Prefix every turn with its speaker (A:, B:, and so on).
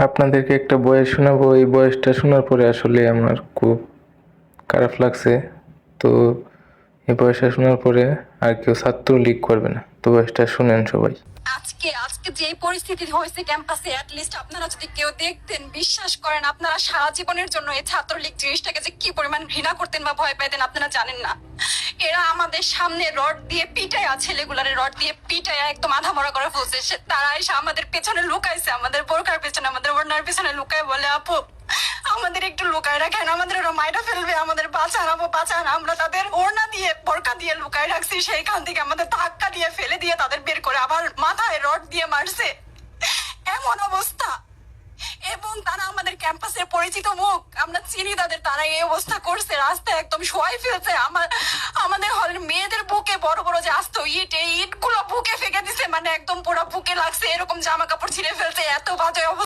A: আপনাদেরকে একটা বয়েস শোনাবো। এই বয়েসটা শোনার পরে আসলে আমার খুব খারাপ লাগছে। তো এই বয়েসটা শোনার পরে আর কেউ ছাত্রলীগ করবে না। তো বয়েসটা শুনেন সবাই।
B: আজকে যে পরিস্থিতি হয়েছে ক্যাম্পাসে, অ্যাটলিস্ট আপনারা যদি কেউ দেখতেন, বিশ্বাস করেন আপনারা সারা জীবনের জন্য এই ছাত্রলীগ জিনিসটাকে যে কি পরিমাণ ঘৃণা করতেন বা ভয় পাইতেন আপনারা জানেন না। এরা আমাদের সামনে রড দিয়ে পিটায়া, ছেলেগুলারে রড দিয়ে পিটায়া একদম আধা মরা করে ফেলছে। তারা এসে আমাদের পেছনে লুকাইছে, আমাদের বোরকার পেছনে, আমাদের ওড়নার পেছনে লুকায় বলে, আপু আমাদের একটু লুকায় রাখেন, আমাদের ওরা মাইরা ফেলবে, আমাদের বাঁচান আপু বাঁচান। আমরা তাদের ওড়না দিয়ে বোরকা দিয়ে লুকায় রাখছি, সেইখান থেকে আমাদের ধাক্কা দিয়ে ফেলে দিয়ে তাদের বের করে আবার মাথায় রড দিয়ে মারছে। এমন অবস্থা। এবং তারা আমাদের ক্যাম্পাসের পরিচিত মুখ, আমরা চিনি তাদের, তারা এই অবস্থা করছে, রাস্তায় একদম শোয়াই ফেলছে। আমাদের হলের মেয়েদের বুকে বড় বড় যে আস্ত ইট, এই ইট গুলো বুকে ফেঁকে দিছে, মানে একদম পুরো বুকে লাগছে, এরকম জামা কাপড় ছিঁড়ে ফেলছে, এত বাজে অবস্থা।